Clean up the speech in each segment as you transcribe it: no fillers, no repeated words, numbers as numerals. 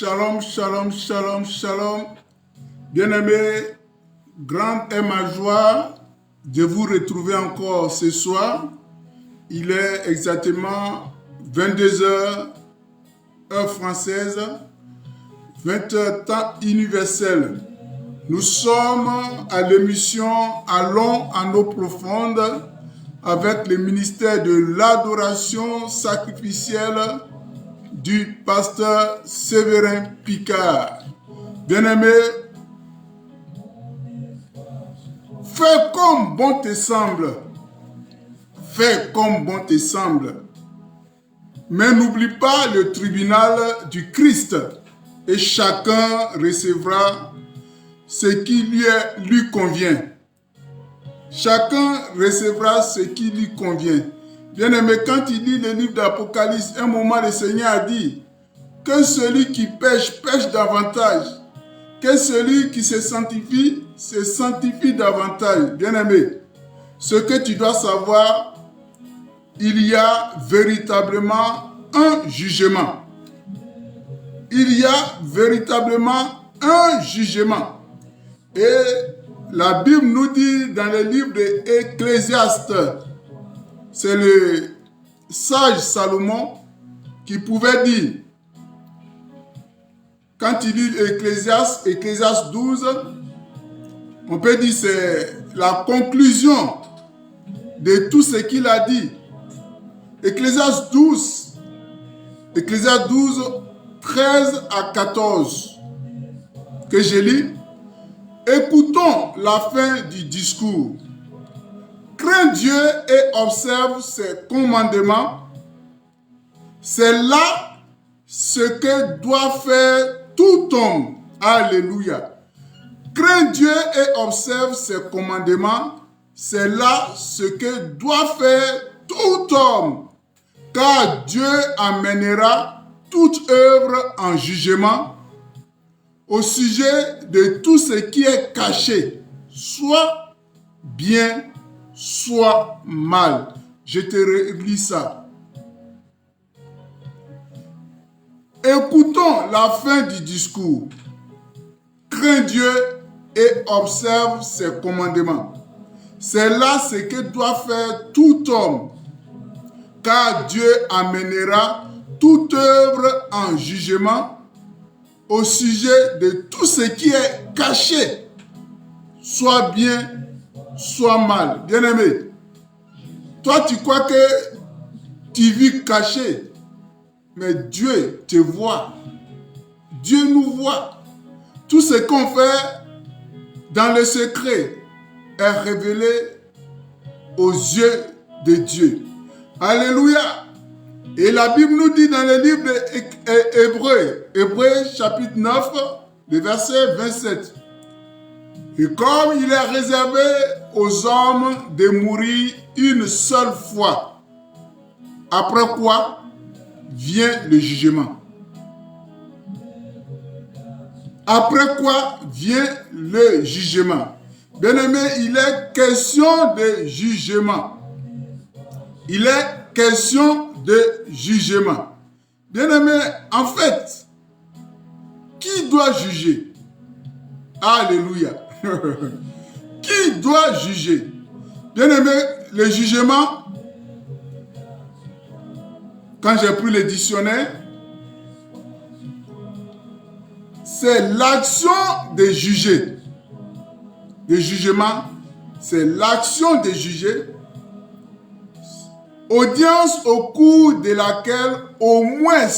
Shalom, shalom, shalom, shalom. Bien-aimés, grande est ma joie de vous retrouver encore ce soir. Il est exactement 22 heures, heure française, 20 heures temps universel. Nous sommes à l'émission Allons en eau profonde avec le ministère de l'adoration sacrificielle du pasteur Séverin Picard. Bien-aimé, fais comme bon te semble. Fais comme bon te semble. Mais n'oublie pas le tribunal du Christ et chacun recevra ce qui lui convient. Chacun recevra ce qui lui convient. Bien-aimé, quand il lit le livre d'Apocalypse, un moment le Seigneur a dit que celui qui pêche, pêche davantage. Que celui qui se sanctifie davantage. Bien-aimé, ce que tu dois savoir, il y a véritablement un jugement. Il y a véritablement un jugement. Et la Bible nous dit dans le livre de Ecclésiaste, c'est le sage Salomon qui pouvait dire, quand il dit Ecclésiaste 12, on peut dire c'est la conclusion de tout ce qu'il a dit. Ecclésiaste 12, 13 à 14, que je lis. Écoutons la fin du discours. Crains Dieu et observe ses commandements. C'est là ce que doit faire tout homme. Alléluia. Crains Dieu et observe ses commandements. C'est là ce que doit faire tout homme. Car Dieu amènera toute œuvre en jugement au sujet de tout ce qui est caché, soit bien, soit mal. Je te relis ça. Écoutons la fin du discours. Crains Dieu et observe ses commandements. C'est là ce que doit faire tout homme, car Dieu amènera toute œuvre en jugement au sujet de tout ce qui est caché, soit bien, soit mal. Bien-aimé, toi tu crois que tu vis caché, mais Dieu te voit. Dieu nous voit. Tout ce qu'on fait dans le secret est révélé aux yeux de Dieu. Alléluia. Et la Bible nous dit dans le livre d'Hébreux, Hébreux chapitre 9, le verset 27. Et comme il est réservé aux hommes de mourir une seule fois, après quoi vient le jugement. Après quoi vient le jugement. Bien-aimé, il est question de jugement. Il est question de jugement. Bien-aimé, en fait, qui doit juger? Alléluia. Qui doit juger? Bien-aimé, le jugement, quand j'ai pris le dictionnaire, c'est l'action de juger. Le jugement, c'est l'action de juger. Audience au cours de laquelle au moins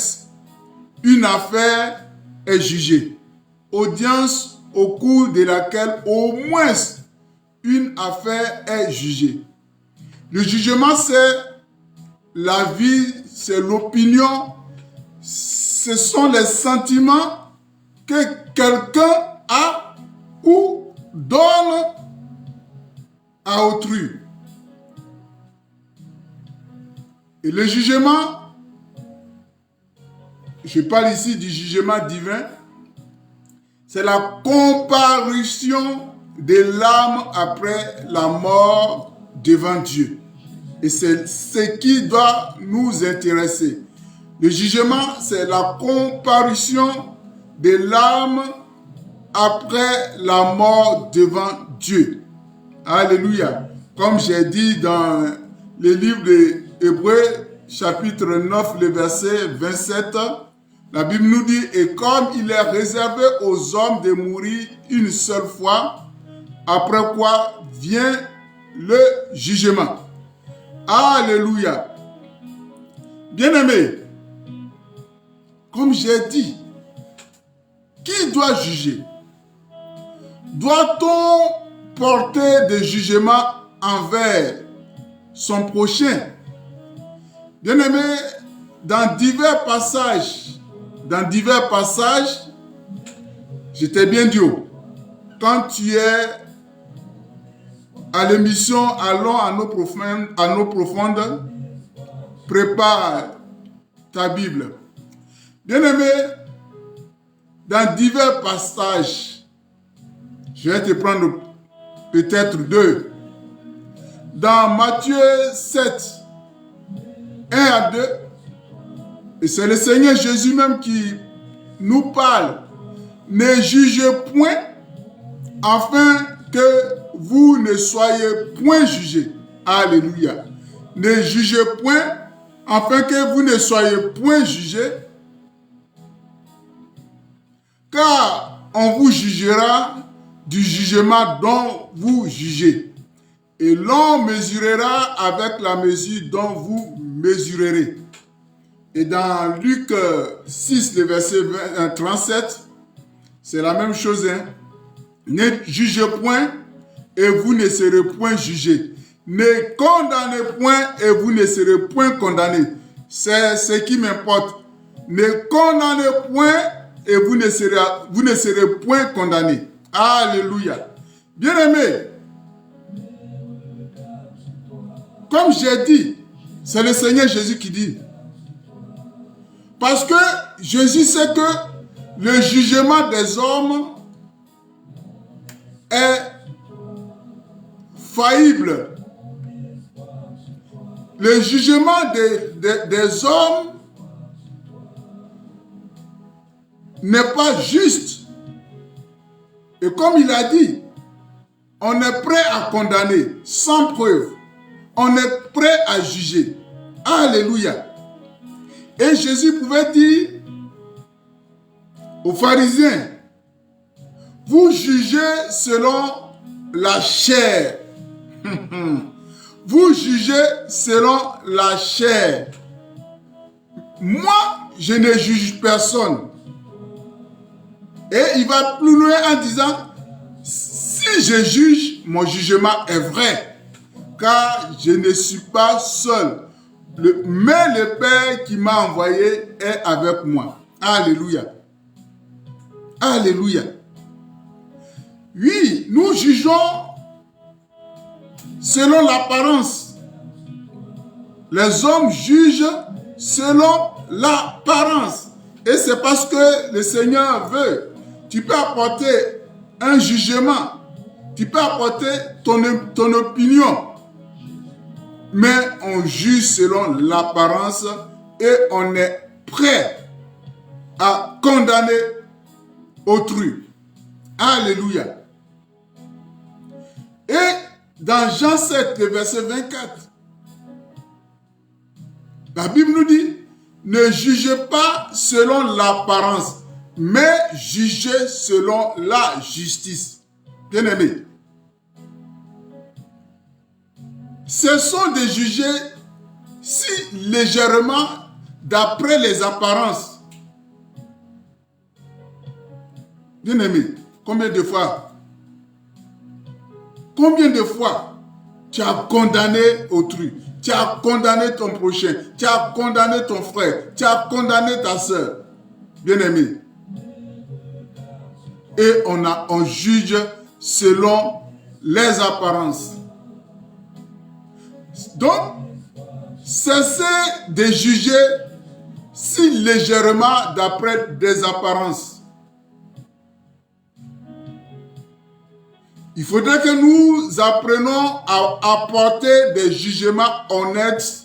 une affaire est jugée. Audience au cours de laquelle au moins une affaire est jugée. Le jugement, c'est la vie, c'est l'opinion, ce sont les sentiments que quelqu'un a ou donne à autrui. Et le jugement, je parle ici du jugement divin, c'est la comparution de l'âme après la mort devant Dieu. Et c'est ce qui doit nous intéresser. Le jugement, c'est la comparution des larmes après la mort devant Dieu. Alléluia. Comme j'ai dit dans le livre de Hébreux, chapitre 9, le verset 27, la Bible nous dit, et comme il est réservé aux hommes de mourir une seule fois, après quoi vient le jugement. Alléluia. Bien-aimés, comme j'ai dit, qui doit juger? Doit-on porter des jugements envers son prochain? Bien-aimés, dans divers passages, je t'ai bien dit, quand tu es à l'émission Allons à nos profondes, prépare ta Bible. Bien-aimé, dans divers passages, je vais te prendre peut-être 2. Dans Matthieu 7, 1 à 2, et c'est le Seigneur Jésus même qui nous parle. Ne jugez point, afin que vous ne soyez point jugés. Alléluia. Ne jugez point, afin que vous ne soyez point jugés, car on vous jugera du jugement dont vous jugez, et l'on mesurera avec la mesure dont vous mesurerez. Et dans Luc 6, le verset 37, c'est la même chose. Ne jugez point et vous ne serez point jugés. Ne condamnez point et vous ne serez point condamnés. C'est ce qui m'importe. Ne condamnez point et vous ne serez point condamnés. Alléluia. Bien-aimés, comme j'ai dit, c'est le Seigneur Jésus qui dit. Parce que Jésus sait que le jugement des hommes est faillible. Le jugement des hommes n'est pas juste. Et comme il a dit, on est prêt à condamner sans preuve. On est prêt à juger. Alléluia. Et Jésus pouvait dire aux pharisiens, vous jugez selon la chair. Vous jugez selon la chair. Moi, je ne juge personne. Et il va plus loin en disant, si je juge, mon jugement est vrai. Car je ne suis pas seul. Mais le Père qui m'a envoyé est avec moi. Alléluia. Alléluia. Oui, nous jugeons selon l'apparence. Les hommes jugent selon l'apparence. Et c'est parce que le Seigneur veut. Tu peux apporter un jugement. Tu peux apporter ton opinion. Mais on juge selon l'apparence et on est prêt à condamner autrui. Alléluia. Et dans Jean 7, verset 24, la Bible nous dit, ne jugez pas selon l'apparence, mais jugez selon la justice. Bien-aimés, cessons de juger si légèrement d'après les apparences. Bien-aimé, combien de fois tu as condamné autrui, tu as condamné ton prochain, tu as condamné ton frère, tu as condamné ta soeur. Bien-aimé, et on juge selon les apparences. Donc, cessez de juger si légèrement d'après des apparences. Il faudrait que nous apprenions à apporter des jugements honnêtes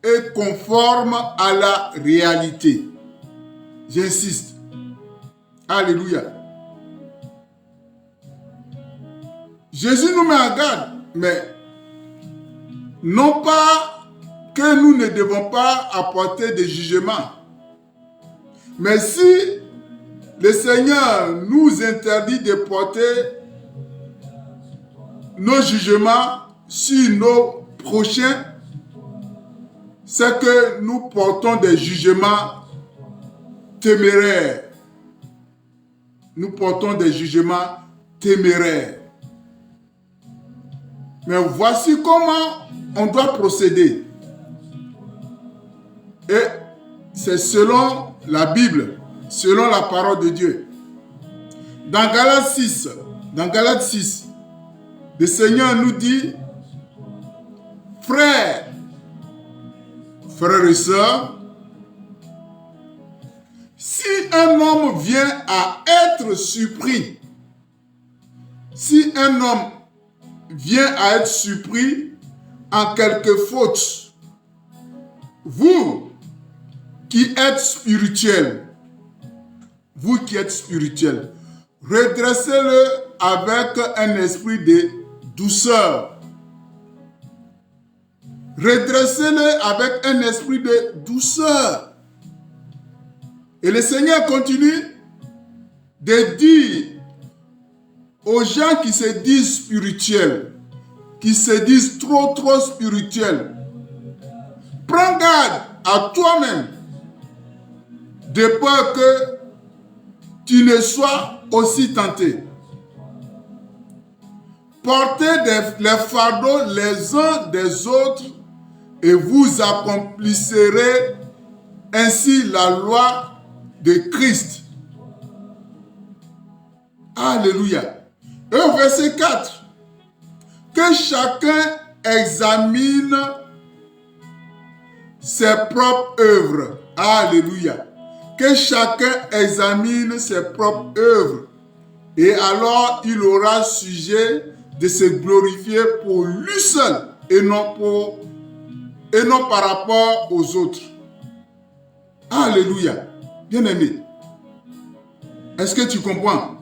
et conformes à la réalité. J'insiste. Alléluia. Jésus nous met en garde, mais non pas que nous ne devons pas apporter des jugements. Mais si le Seigneur nous interdit de porter nos jugements sur nos prochains, c'est que nous portons des jugements téméraires. Nous portons des jugements téméraires. Mais voici comment on doit procéder. Et c'est selon la Bible, selon la parole de Dieu. Dans Galates 6, le Seigneur nous dit, frères et sœurs, si un homme vient à être surpris, en quelque faute, vous qui êtes spirituels, redressez-le avec un esprit de douceur. Redressez-le avec un esprit de douceur. Et le Seigneur continue de dire aux gens qui se disent spirituels, qui se disent trop spirituels, prends garde à toi-même, de peur que tu ne sois aussi tenté. Portez les fardeaux les uns des autres et vous accomplirez ainsi la loi de Christ. Alléluia. Et au verset 4, que chacun examine ses propres œuvres. Alléluia. Que chacun examine ses propres œuvres. Et alors il aura sujet de se glorifier pour lui seul et non par rapport aux autres. Alléluia. Bien-aimé, est-ce que tu comprends?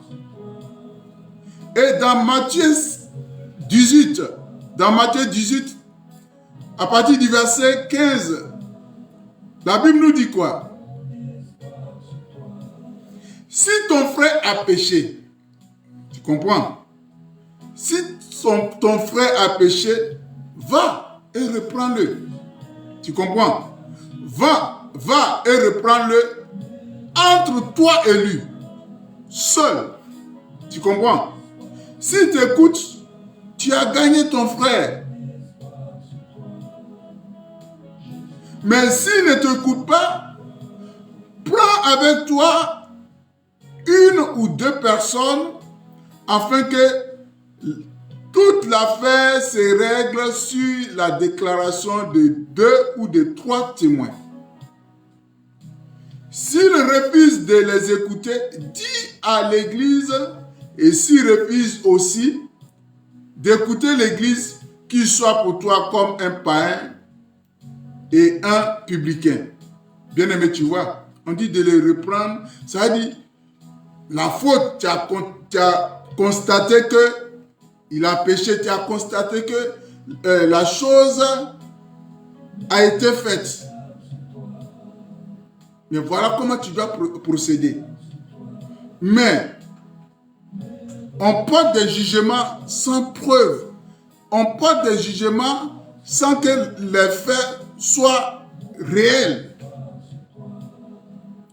Et dans Matthieu 18, à partir du verset 15, la Bible nous dit quoi? Si ton frère a péché, tu comprends? Si ton frère a péché, va et reprends-le. Tu comprends? Va et reprends-le entre toi et lui, seul. Tu comprends? S'il t'écoute, tu as gagné ton frère. Mais s'il ne t'écoute pas, prends avec toi une ou deux personnes afin que toute l'affaire se règle sur la déclaration de 2 ou de 3 témoins. S'il refuse de les écouter, dis à l'église, et s'il refuse aussi d'écouter l'église, qu'il soit pour toi comme un païen et un publicain. Bien aimé, tu vois, on dit de les reprendre, ça dit la faute, tu as constaté qu'il a péché, tu as constaté que la chose a été faite. Mais voilà comment tu dois procéder. Mais on porte des jugements sans preuve. On porte des jugements sans que les faits soient réels.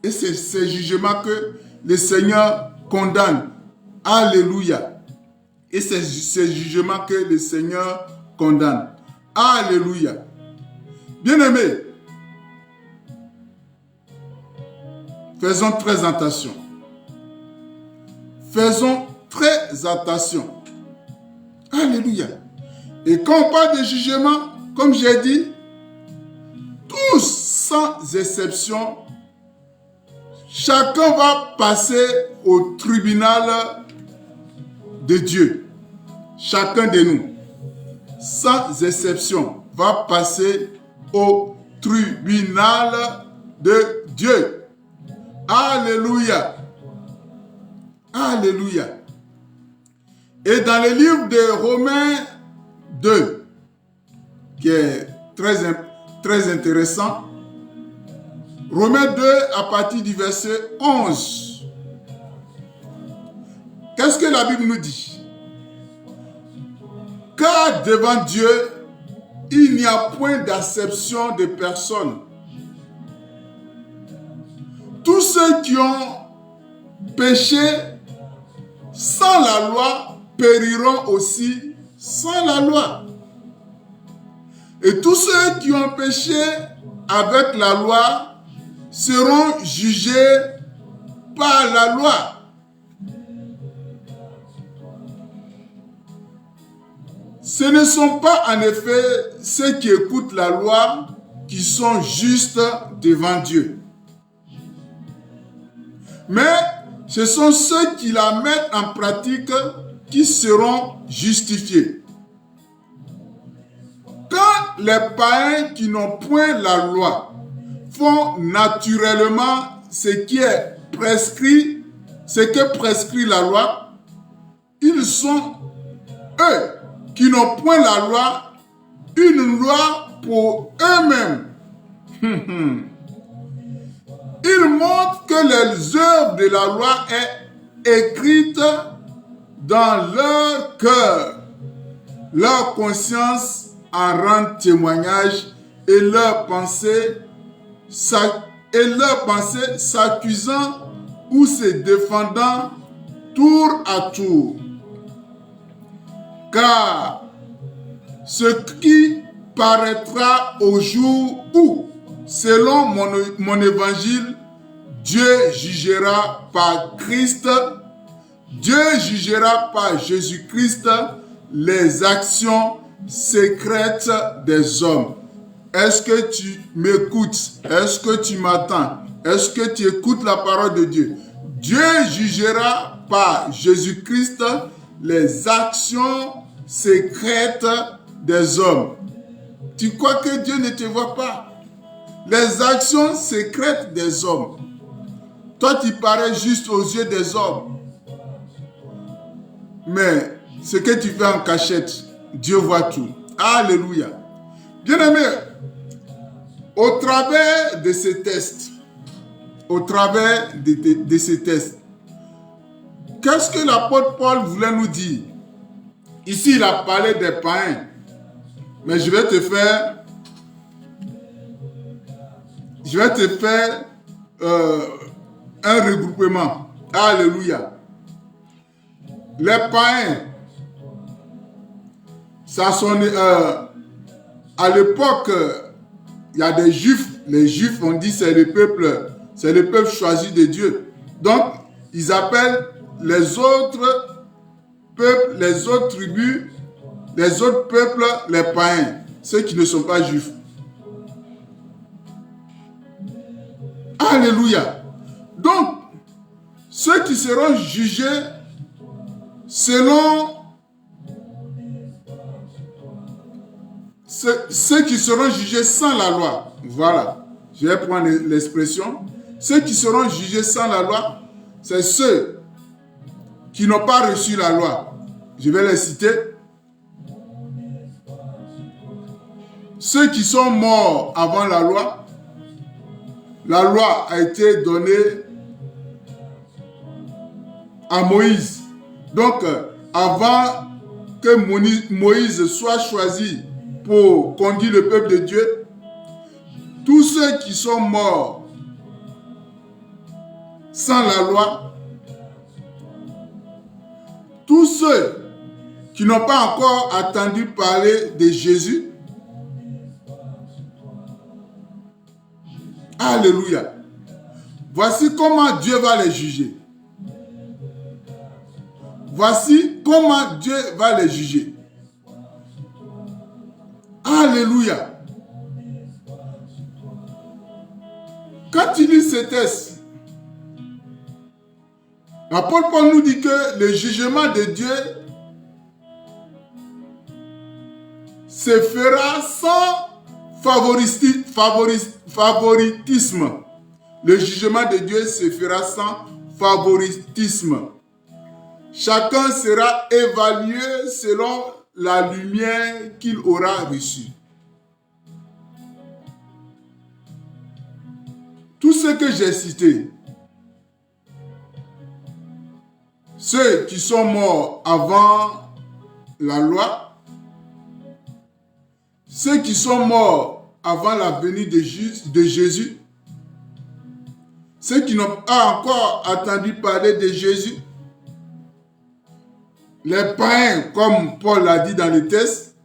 Et c'est ces jugements que le Seigneur condamne. Alléluia. Et c'est ces jugements que le Seigneur condamne. Alléluia. Bien-aimés, faisons très attention. Faisons très attention. Alléluia. Et quand on parle de jugement, comme j'ai dit, tous sans exception, chacun va passer au tribunal de Dieu. Chacun de nous, sans exception, va passer au tribunal de Dieu. Alléluia. Alléluia. Et dans le livre de Romains 2, qui est très intéressant, Romains 2 à partir du verset 11. Qu'est-ce que la Bible nous dit? Car devant Dieu, il n'y a point d'acception de personne. Tous ceux qui ont péché sans la loi périront aussi sans la loi. Et tous ceux qui ont péché avec la loi seront jugés par la loi. Ce ne sont pas en effet ceux qui écoutent la loi qui sont justes devant Dieu, mais ce sont ceux qui la mettent en pratique qui seront justifiés. Quand les païens qui n'ont point la loi font naturellement ce qui est prescrit, ce que prescrit la loi, ils sont, eux, qui n'ont point la loi, une loi pour eux-mêmes. Ils montrent que les œuvres de la loi est écrites dans leur cœur. Leur conscience en rend témoignage et leurs pensées s'accusant ou se défendant tour à tour. Car ce qui paraîtra au jour où, selon mon évangile, Dieu jugera par Christ, Dieu jugera par Jésus-Christ les actions secrètes des hommes. Est-ce que tu m'écoutes? Est-ce que tu m'attends? Est-ce que tu écoutes la parole de Dieu? Dieu jugera par Jésus-Christ les actions secrètes des hommes. Tu crois que Dieu ne te voit pas? Les actions secrètes des hommes. Toi, tu parais juste aux yeux des hommes. Mais ce que tu fais en cachette, Dieu voit tout. Alléluia. Bien-aimé, au travers de ces tests, qu'est-ce que l'apôtre Paul voulait nous dire? Ici, il a parlé des païens. Mais je vais te faire un regroupement. Alléluia. Les païens, ça sonne, à l'époque, il y a des juifs. Les juifs ont dit c'est le peuple choisi de Dieu. Donc, ils appellent les autres peuples, les autres tribus, les autres peuples, les païens, ceux qui ne sont pas juifs. Alléluia. Donc, ceux qui seront jugés selon ceux qui seront jugés sans la loi. Voilà, je vais prendre l'expression. Ceux qui seront jugés sans la loi, c'est ceux qui n'ont pas reçu la loi. Je vais les citer. Ceux qui sont morts avant la loi a été donnée à Moïse. Donc, avant que Moïse soit choisi pour conduire le peuple de Dieu, tous ceux qui sont morts sans la loi, tous ceux qui n'ont pas encore entendu parler de Jésus, alléluia. Voici comment Dieu va les juger. Voici comment Dieu va les juger. Alléluia. Quand tu lis ce texte, l'apôtre Paul nous dit que le jugement de Dieu se fera sans favoritisme. Le jugement de Dieu se fera sans favoritisme. chacun sera évalué selon la lumière qu'il aura reçue. Tout ce que j'ai cité, ceux qui sont morts avant la loi, ceux qui sont morts avant la venue de Jésus, ceux qui n'ont pas encore entendu parler de Jésus, les païens, comme Paul l'a dit dans le texte,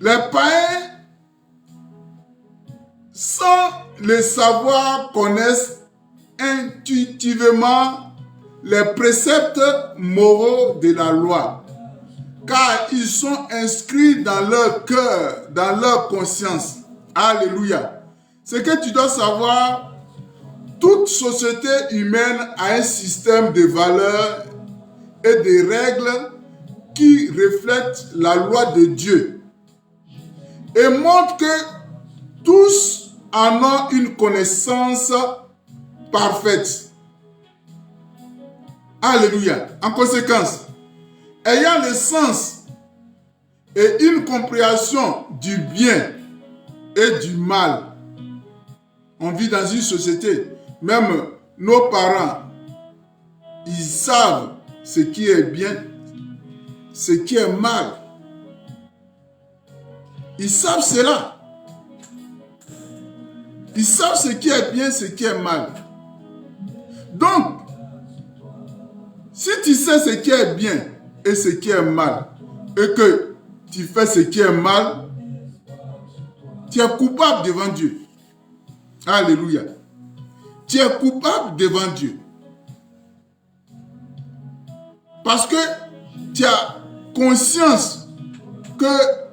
les païens, sans le savoir, connaissent intuitivement les préceptes moraux de la loi, car ils sont inscrits dans leur cœur, dans leur conscience. Alléluia. C'est que tu dois savoir, toute société humaine a un système de valeurs et de règles qui reflètent la loi de Dieu et montrent que tous en ont une connaissance parfaite. Alléluia. En conséquence, ayant le sens et une compréhension du bien et du mal, on vit dans une société, même nos parents, ils savent ce qui est bien, ce qui est mal. Ils savent cela. Ils savent ce qui est bien, ce qui est mal. Donc, si tu sais ce qui est bien et ce qui est mal, et que tu fais ce qui est mal, tu es coupable devant Dieu. Alléluia. Tu es coupable devant Dieu. Parce que tu as conscience que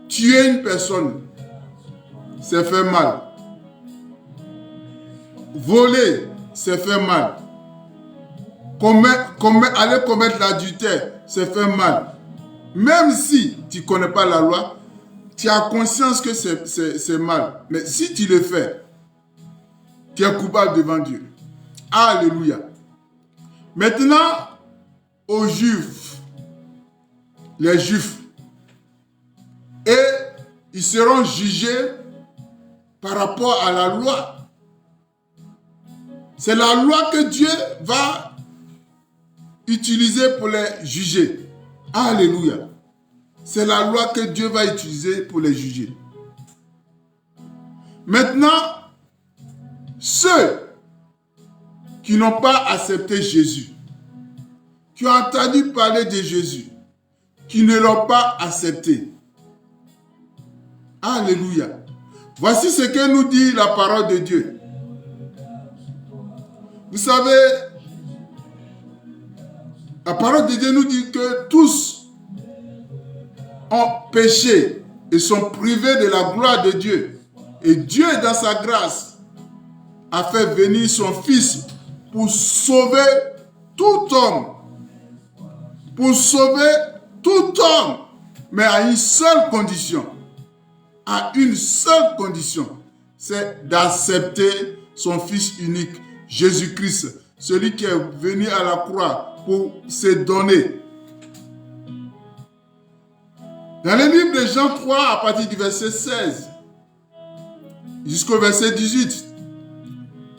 tuer une personne, c'est fait mal. Voler, c'est fait mal. Aller commettre l'adultère, c'est fait mal. Même si tu ne connais pas la loi, tu as conscience que c'est mal. Mais si tu le fais, tu es coupable devant Dieu. Alléluia. Maintenant, aux Juifs, les Juifs, et ils seront jugés par rapport à la loi. C'est la loi que Dieu va utiliser pour les juger. Alléluia. C'est la loi que Dieu va utiliser pour les juger. Maintenant, ceux qui n'ont pas accepté Jésus, qui ont entendu parler de Jésus, qui ne l'ont pas accepté. Alléluia. Voici ce que nous dit la parole de Dieu. Vous savez, la parole de Dieu nous dit que tous ont péché et sont privés de la gloire de Dieu. Et Dieu, dans sa grâce, a fait venir son Fils pour sauver tout homme. Pour sauver tout homme, mais à une seule condition. À une seule condition. C'est d'accepter son Fils unique, Jésus-Christ, celui qui est venu à la croix pour se donner. Dans le livre de Jean 3, à partir du verset 16 jusqu'au verset 18,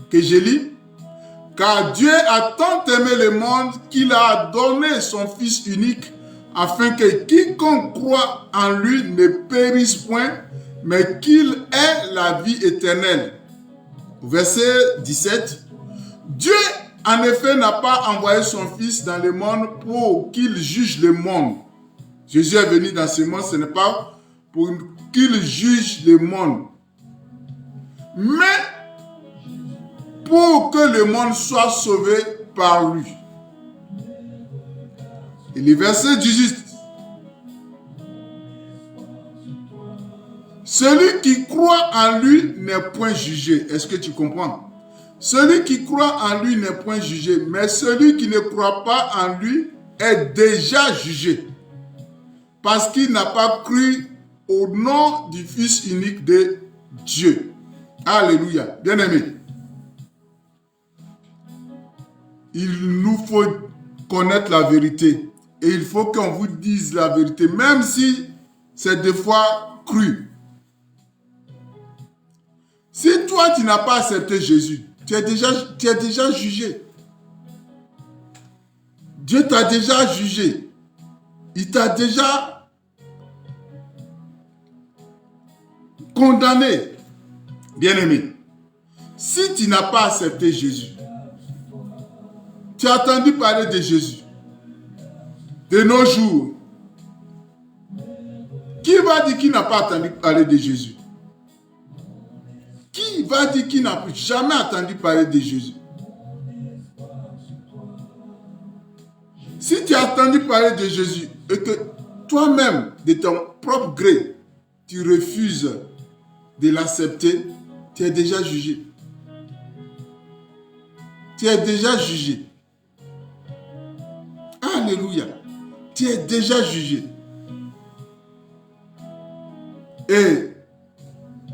que je lis, « Car Dieu a tant aimé le monde qu'il a donné son Fils unique, afin que quiconque croit en lui ne périsse point, mais qu'il ait la vie éternelle. » Verset 17, « Dieu en effet n'a pas envoyé son Fils dans le monde pour qu'il juge le monde. » Jésus est venu dans ce monde, ce n'est pas pour qu'il juge le monde, mais pour que le monde soit sauvé par lui. Et le verset 18. Celui qui croit en lui n'est point jugé. Est-ce que tu comprends? Celui qui croit en lui n'est point jugé, mais celui qui ne croit pas en lui est déjà jugé, parce qu'il n'a pas cru au nom du Fils unique de Dieu. Alléluia. Bien-aimés, il nous faut connaître la vérité. Et il faut qu'on vous dise la vérité, même si c'est des fois cru. Si toi, tu n'as pas accepté Jésus, tu es déjà jugé. Dieu t'a déjà jugé. Il t'a déjà condamné. Bien-aimé, si tu n'as pas accepté Jésus, tu as entendu parler de Jésus. De nos jours, qui va dire qu'il n'a pas entendu parler de Jésus? Qui va dire qu'il n'a jamais entendu parler de Jésus? Si tu as entendu parler de Jésus et que toi-même, de ton propre gré, tu refuses de l'accepter, tu es déjà jugé. Tu es déjà jugé. Alléluia. Tu es déjà jugé. Et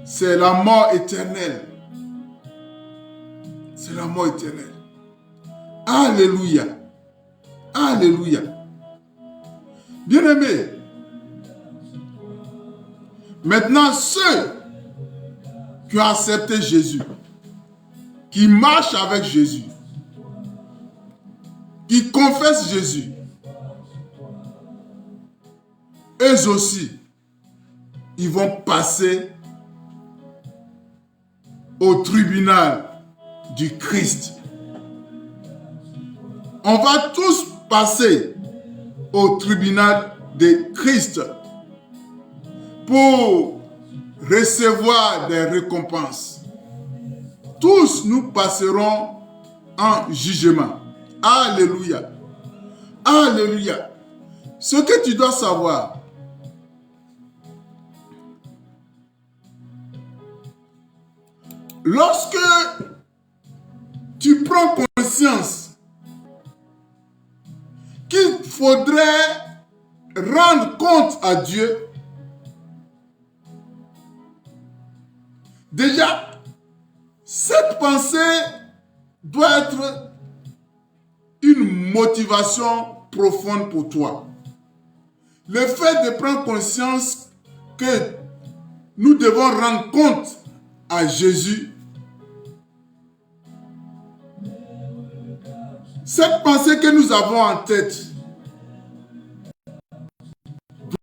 c'est la mort éternelle. C'est la mort éternelle. Alléluia. Alléluia. Bien-aimés, maintenant ceux qui ont accepté Jésus, qui marchent avec Jésus, qui confessent Jésus, eux aussi, ils vont passer au tribunal du Christ. On va tous passer au tribunal de Christ pour recevoir des récompenses. Tous nous passerons en jugement. Alléluia. Alléluia. Ce que tu dois savoir, lorsque tu prends conscience qu'il faudrait rendre compte à Dieu, déjà, cette pensée doit être une motivation profonde pour toi. Le fait de prendre conscience que nous devons rendre compte à Jésus, cette pensée que nous avons en tête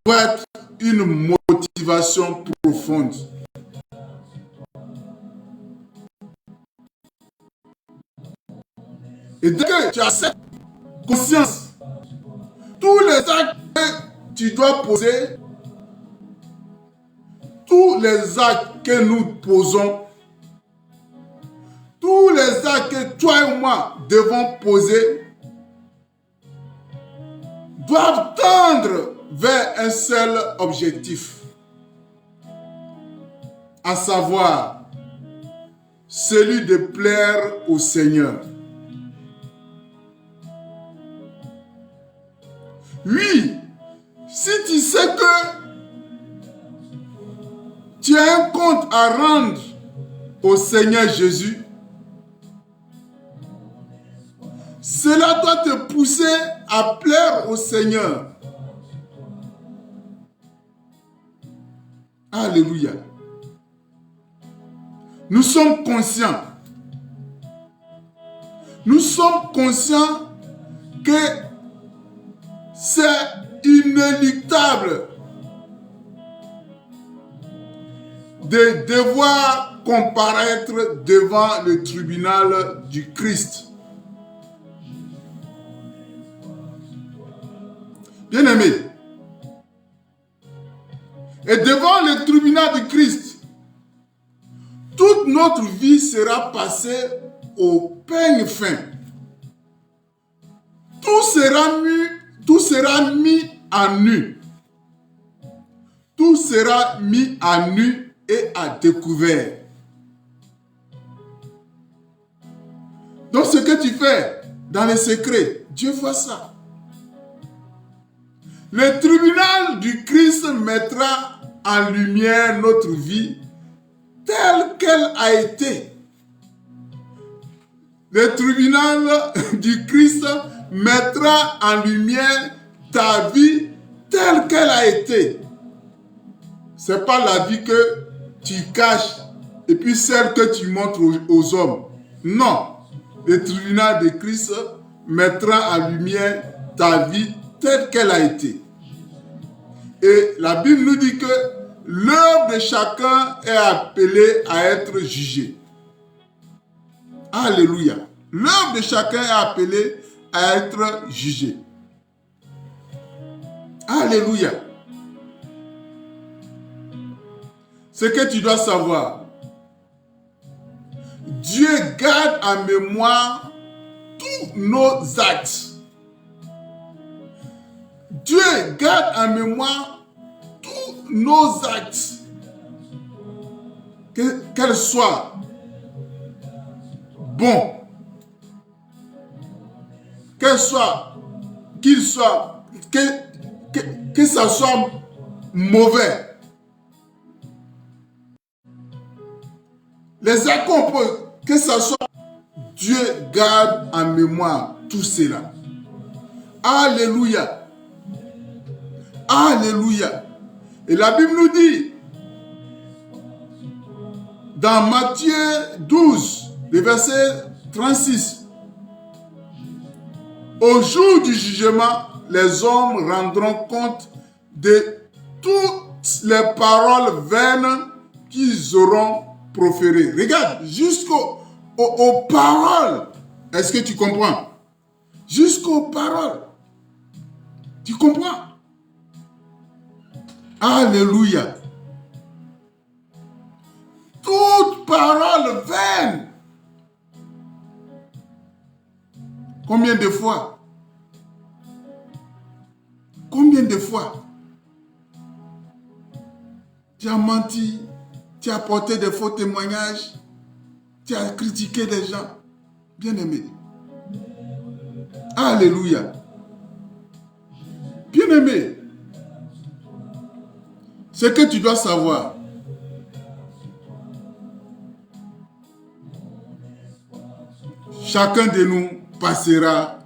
doit être une motivation profonde. Et dès que tu as cette conscience, tous les actes que tu dois poser, tous les actes que nous posons, tous les actes que toi et moi devons poser, doivent tendre vers un seul objectif, à savoir celui de plaire au Seigneur. Oui, si tu sais que tu as un compte à rendre au Seigneur Jésus, cela doit te pousser à plaire au Seigneur. Alléluia. Nous sommes conscients. Nous sommes conscients que c'est inéluctable de devoir comparaître devant le tribunal du Christ. Bien-aimés, et devant le tribunal du Christ, toute notre vie sera passée au peigne fin. Tout sera mis à nu. Tout sera mis à nu et à découvert. Donc ce que tu fais dans le secret, Dieu voit ça. Le tribunal du Christ mettra en lumière notre vie telle qu'elle a été. Le tribunal du Christ mettra en lumière ta vie telle qu'elle a été. Ce n'est pas la vie que tu caches et puis celle que tu montres aux hommes. Non. Le tribunal de Christ mettra en lumière ta vie telle qu'elle a été. Et la Bible nous dit que l'œuvre de chacun est appelée à être jugée. Alléluia. L'œuvre de chacun est appelée à être jugée. Alléluia. Ce que tu dois savoir, Dieu garde en mémoire tous nos actes. Dieu garde en mémoire tous nos actes. Qu'elles soient bons, que ça soit mauvais. Les actes qu'on peut, que ça soit, Dieu garde en mémoire tout cela. Alléluia. Alléluia. Et la Bible nous dit, dans Matthieu 12, le verset 36, au jour du jugement, les hommes rendront compte de toutes les paroles vaines qu'ils auront proférées. Regarde, jusqu'aux paroles. Est-ce que tu comprends? Jusqu'aux paroles. Tu comprends? Alléluia. Toute parole vaine. Combien de fois? Combien de fois tu as menti, tu as apporté des faux témoignages, tu as critiqué les gens? Bien-aimé. Alléluia. Bien-aimé. Ce que tu dois savoir, chacun de nous passera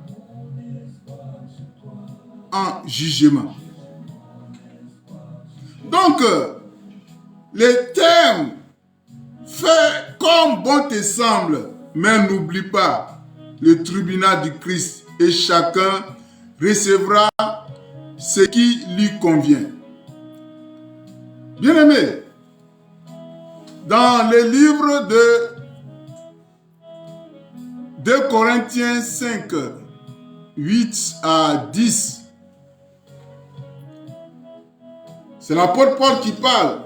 en jugement. Donc, les termes, fais comme bon te semble, mais n'oublie pas le tribunal du Christ et chacun recevra ce qui lui convient. Bien-aimé, dans le livre de 2 Corinthiens 5, 8 à 10, c'est l'apôtre Paul qui parle.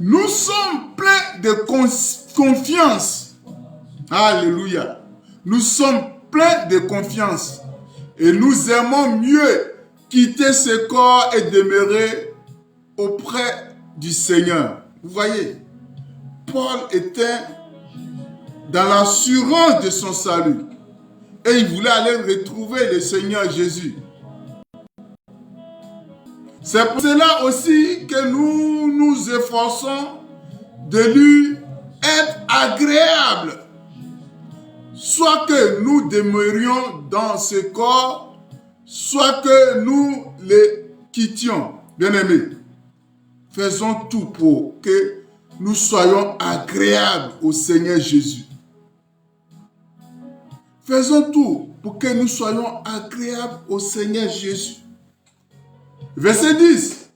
Nous sommes pleins de confiance. Alléluia. Nous sommes pleins de confiance. Et nous aimons mieux quitter ce corps et demeurer auprès du Seigneur. Vous voyez, Paul était dans l'assurance de son salut. Et il voulait aller retrouver le Seigneur Jésus. C'est pour cela aussi que nous nous efforçons de lui être agréable. Soit que nous demeurions dans ce corps, soit que nous le quittions. Bien-aimés, faisons tout pour que nous soyons agréables au Seigneur Jésus. Faisons tout pour que nous soyons agréables au Seigneur Jésus. Verset 10,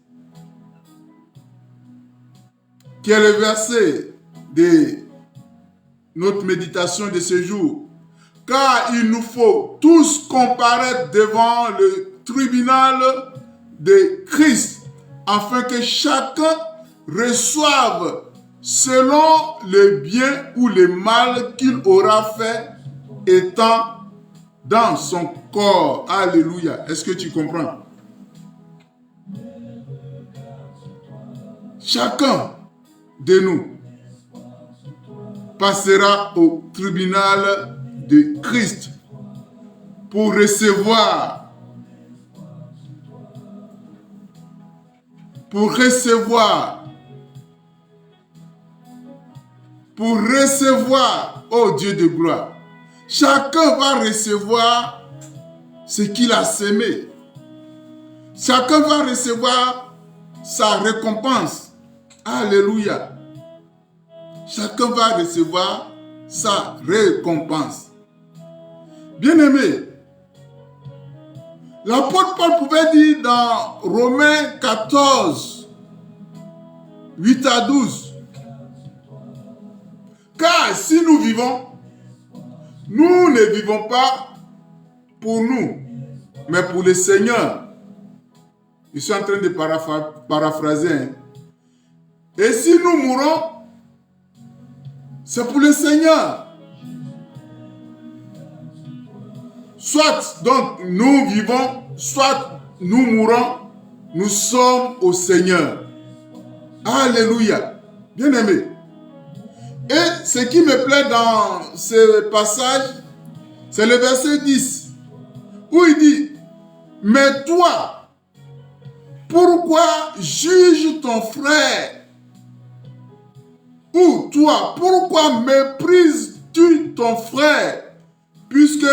qui est le verset de notre méditation de ce jour. Car il nous faut tous comparaître devant le tribunal de Christ, afin que chacun reçoive selon le bien ou le mal qu'il aura fait étant dans son corps. Alléluia. Est-ce que tu comprends? Chacun de nous passera au tribunal de Christ pour recevoir pour recevoir, oh Dieu de gloire. Chacun va recevoir ce qu'il a semé. Chacun va recevoir sa récompense. Alléluia. Chacun va recevoir sa récompense. Bien-aimé, l'apôtre Paul pouvait dire dans Romains 14, 8 à 12, car si nous vivons, nous ne vivons pas pour nous, mais pour le Seigneur. Je suis en train de paraphraser. Hein. Et si nous mourons, c'est pour le Seigneur. Soit donc nous vivons, soit nous mourons, nous sommes au Seigneur. Alléluia. Bien-aimé. Et ce qui me plaît dans ce passage, c'est le verset 10, où il dit, mais toi, pourquoi juges ton frère? Ou toi, pourquoi méprises-tu ton frère? Puisque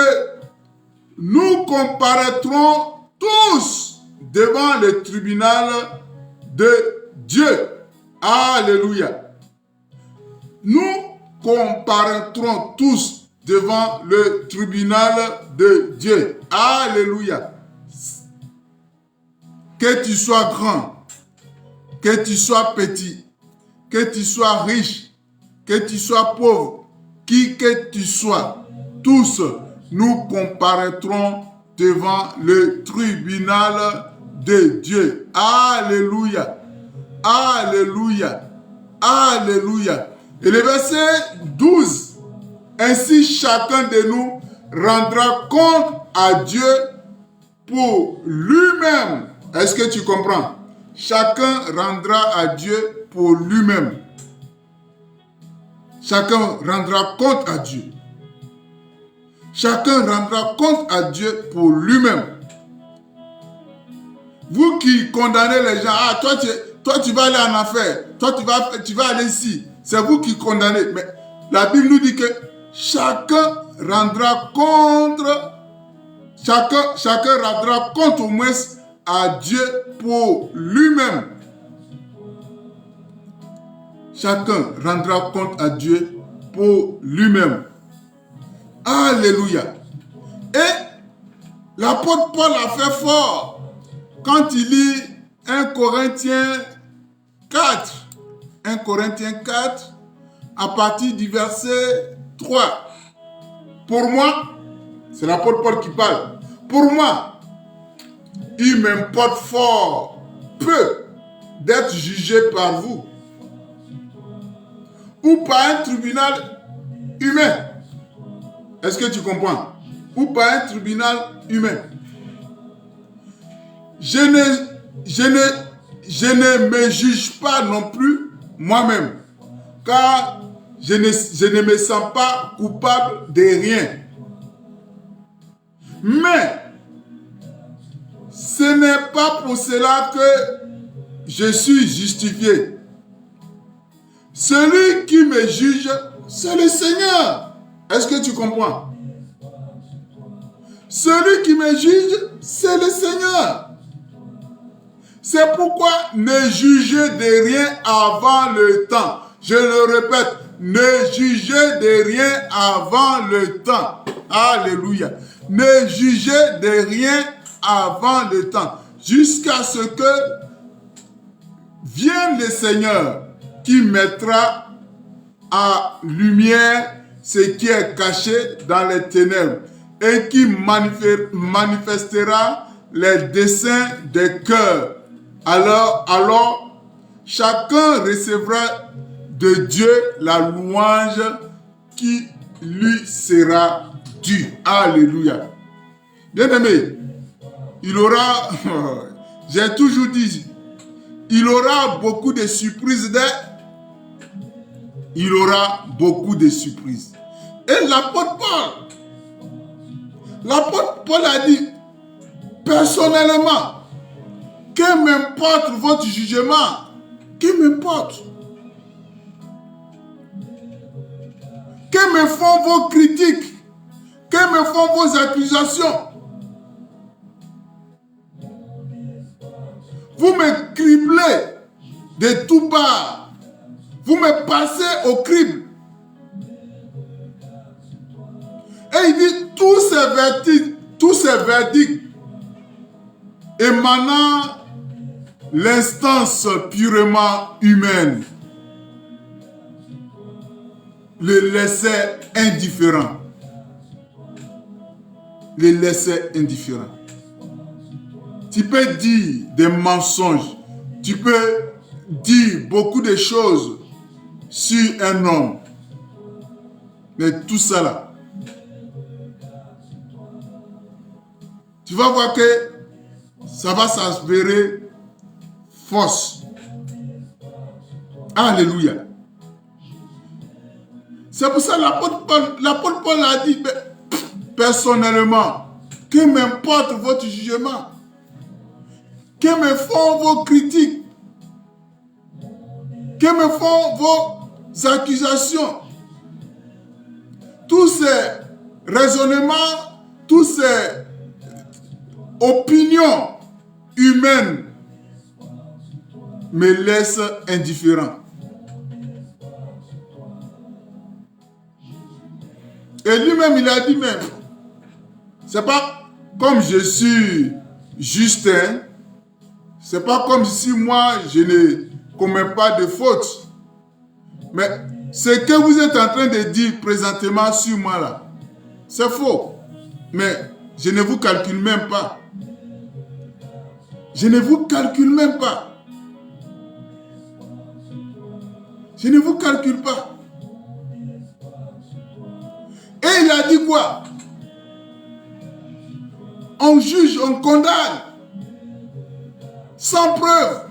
nous comparaîtrons tous devant le tribunal de Dieu. Alléluia. Nous comparaîtrons tous devant le tribunal de Dieu. Alléluia. Que tu sois grand, que tu sois petit, que tu sois riche, que tu sois pauvre, qui que tu sois, tous nous comparaîtrons devant le tribunal de Dieu. Alléluia. Alléluia. Alléluia. Et le verset 12, ainsi chacun de nous rendra compte à Dieu pour lui-même. Est-ce que tu comprends? Chacun rendra à Dieu pour lui-même. Chacun rendra compte à Dieu. Chacun rendra compte à Dieu pour lui-même. Vous qui condamnez les gens, ah, toi tu vas aller en enfer, toi tu vas aller ici. C'est vous qui condamnez. Mais la Bible nous dit que chacun rendra compte au moins à Dieu pour lui-même. Chacun rendra compte à Dieu pour lui-même. Alléluia. Et l'apôtre Paul a fait fort quand il lit 1 Corinthiens 4. 1 Corinthiens 4, à partir du verset 3. Pour moi, c'est l'apôtre Paul qui parle. Pour moi, il m'importe fort peu d'être jugé par vous ou par un tribunal humain. Est-ce que tu comprends? Ou par un tribunal humain. Je ne me juge pas non plus moi-même, car je ne me sens pas coupable de rien. Mais ce n'est pas pour cela que je suis justifié. Celui qui me juge, c'est le Seigneur. Est-ce que tu comprends? Celui qui me juge, c'est le Seigneur. C'est pourquoi ne jugez de rien avant le temps. Je le répète, ne jugez de rien avant le temps. Alléluia. Ne jugez de rien avant le temps. Jusqu'à ce que vienne le Seigneur qui mettra à lumière ce qui est caché dans les ténèbres et qui manifestera les desseins des cœurs. Alors, chacun recevra de Dieu la louange qui lui sera due. Alléluia. Bien-aimé, il aura, j'ai toujours dit, il aura beaucoup de surprises. Il aura beaucoup de surprises. Et l'apôtre Paul a dit, personnellement, Que m'importe votre jugement? Que m'importe? Que me font vos critiques? Que me font vos accusations? Vous me criblez de tout part. Vous me passez au crible. Et il dit tous ces verdicts émanant l'instance purement humaine le laissaient indifférent. Les laissaient indifférents. Tu peux dire des mensonges. Tu peux dire beaucoup de choses sur un homme. Mais tout ça là, tu vas voir que ça va s'avérer fausse. Alléluia. C'est pour ça que l'apôtre Paul a dit personnellement, que m'importe votre jugement, que me font vos critiques, que me font vos accusations, tous ces raisonnements, tous ces opinions humaines me laissent indifférent. Et lui-même, il a dit même, c'est pas comme je suis juste, hein? C'est pas comme si moi, je ne commets pas de fautes. Mais ce que vous êtes en train de dire présentement sur moi là, c'est faux. Mais je ne vous calcule même pas. Je ne vous calcule même pas. Je ne vous calcule pas. Et il a dit quoi? On juge, on condamne. Sans preuve.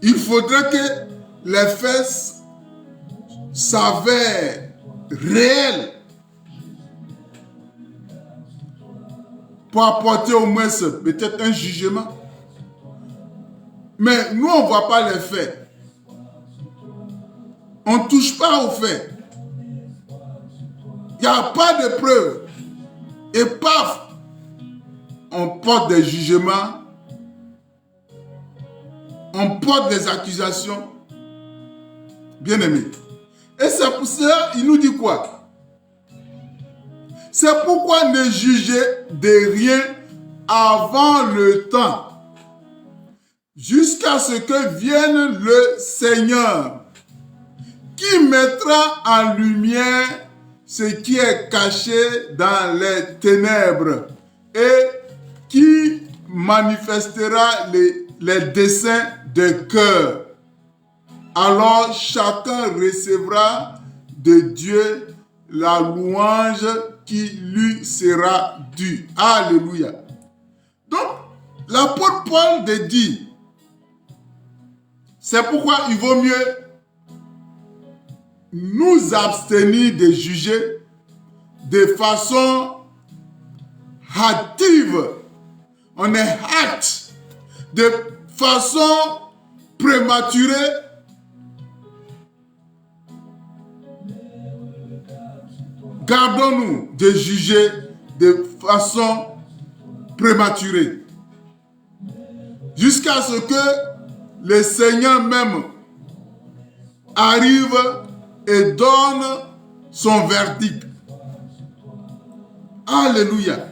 Il faudrait que les faits s'avèrent réels pour apporter au moins peut-être un jugement. Mais nous, on ne voit pas les faits. On ne touche pas aux faits. Il n'y a pas de preuves. Et paf, on porte des jugements, on porte des accusations. Bien aimé. Et c'est pour ça, il nous dit quoi? C'est pourquoi ne jugez de rien avant le temps, jusqu'à ce que vienne le Seigneur, qui mettra en lumière ce qui est caché dans les ténèbres et qui manifestera les desseins de cœur. Alors chacun recevra de Dieu la louange qui lui sera due. Alléluia. Donc, l'apôtre Paul te dit, c'est pourquoi il vaut mieux nous abstenir de juger de façon hâtive. On est hâte. De façon prématurée. Gardons-nous de juger de façon prématurée. Jusqu'à ce que le Seigneur même arrive et donne son verdict. Alléluia.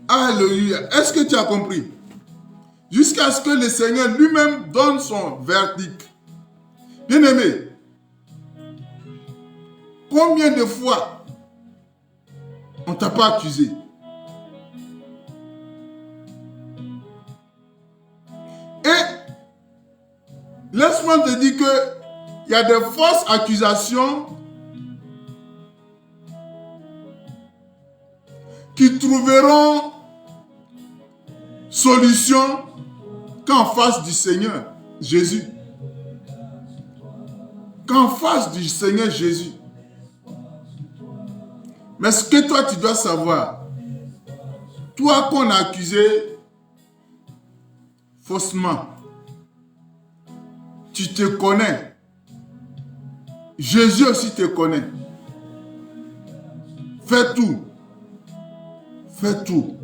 Alléluia. Est-ce que tu as compris? Jusqu'à ce que le Seigneur lui-même donne son verdict. Bien-aimé, combien de fois on ne t'a pas accusé? Et laisse-moi te dire qu'il y a de fausses accusations qui trouveront solution qu'en face du Seigneur Jésus. Qu'en face du Seigneur Jésus. Mais ce que toi tu dois savoir, toi qu'on a accusé, faussement. Tu te connais. Jésus aussi te connaît. Fais tout. Fais tout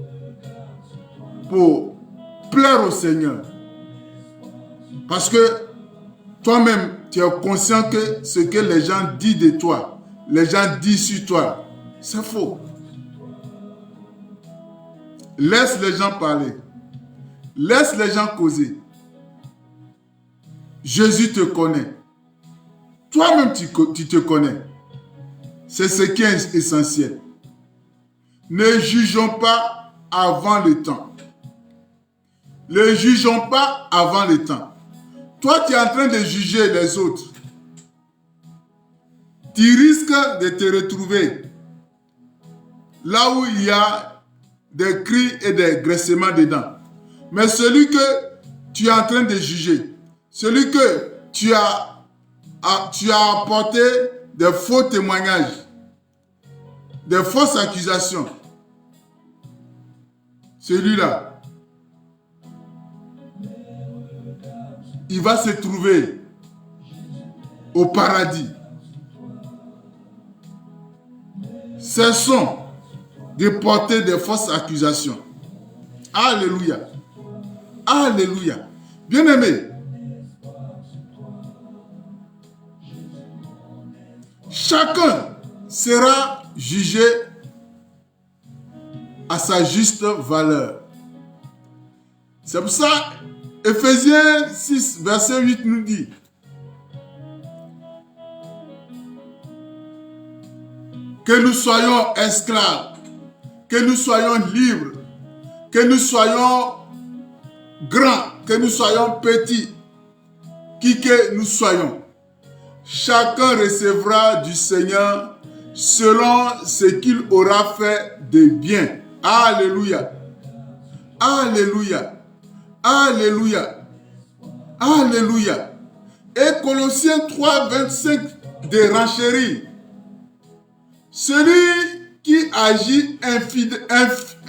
pour plaire au Seigneur. Parce que toi-même, tu es conscient que ce que les gens disent de toi, les gens disent sur toi, c'est faux. Laisse les gens parler. Laisse les gens causer. Jésus te connaît. Toi-même, tu te connais. C'est ce qui est essentiel. Ne jugeons pas avant le temps. Ne jugeons pas avant le temps. Toi, tu es en train de juger les autres. Tu risques de te retrouver là où il y a des cris et des graissements dedans. Mais celui que tu es en train de juger, celui que tu as apporté des faux témoignages, des fausses accusations, celui-là, il va se trouver au paradis. Cessons de porter des fausses accusations. Alléluia. Alléluia. Bien-aimé, chacun sera jugé à sa juste valeur. C'est pour ça, Ephésiens 6, verset 8 nous dit: que nous soyons esclaves, que nous soyons libres, que nous soyons grands, que nous soyons petits, qui que nous soyons, chacun recevra du Seigneur selon ce qu'il aura fait de bien. Alléluia. Alléluia. Alléluia. Alléluia. Et Colossiens 3, 25 de renchérir: celui qui agit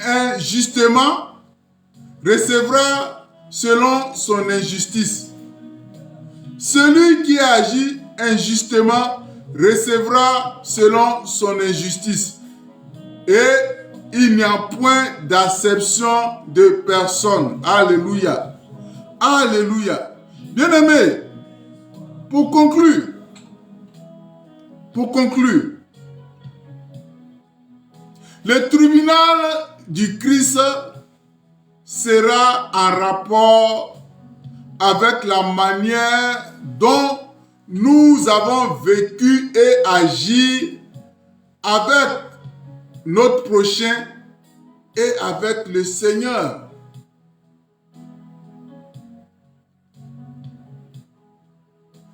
injustement recevra selon son injustice. Celui qui agit injustement recevra selon son injustice. Et il n'y a point d'acception de personne. Alléluia. Alléluia. Bien-aimés, pour conclure, le tribunal du Christ sera en rapport avec la manière dont nous avons vécu et agi avec notre prochain et avec le Seigneur.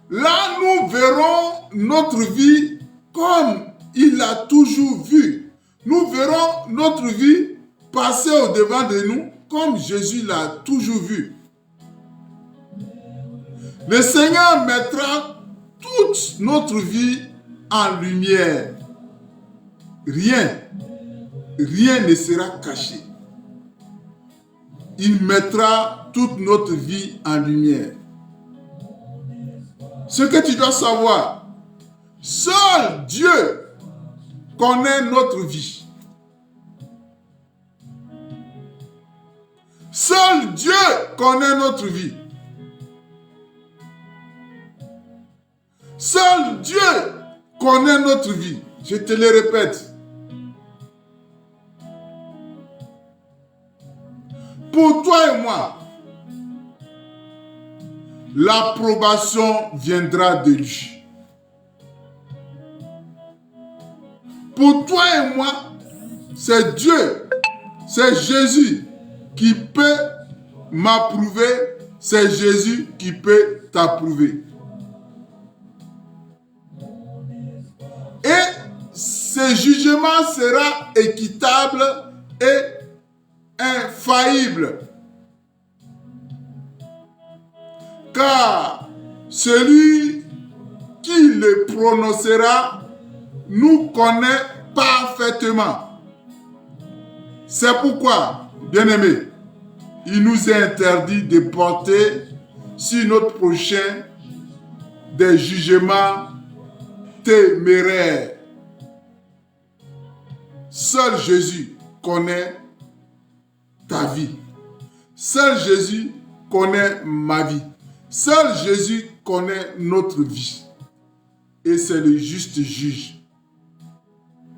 Là, nous verrons notre vie comme il l'a toujours vu. Nous verrons notre vie passer au-devant de nous comme Jésus l'a toujours vu. Le Seigneur mettra toute notre vie en lumière. Rien ne sera caché. Il mettra toute notre vie en lumière. Ce que tu dois savoir, seul Dieu connaît notre vie. Seul Dieu connaît notre vie. Seul Dieu connaît notre vie. Je te le répète. Pour toi et moi, l'approbation viendra de lui. Pour toi et moi, c'est Dieu, c'est Jésus qui peut m'approuver, c'est Jésus qui peut t'approuver. Et ce jugement sera équitable et infaillible. Car celui qui le prononcera nous connaît parfaitement. C'est pourquoi, bien-aimés, il nous est interdit de porter sur notre prochain des jugements téméraires. Seul Jésus connaît ta vie. Seul Jésus connaît ma vie. Seul Jésus connaît notre vie. Et c'est le juste juge.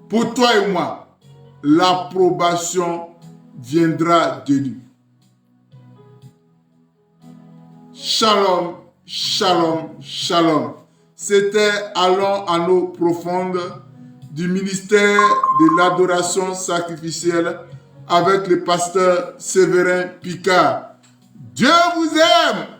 Pour toi et moi, l'approbation viendra de lui. Shalom, shalom, shalom. C'était Allons à l'eau profonde du ministère de l'adoration sacrificielle avec le pasteur Séverin Picard. Dieu vous aime!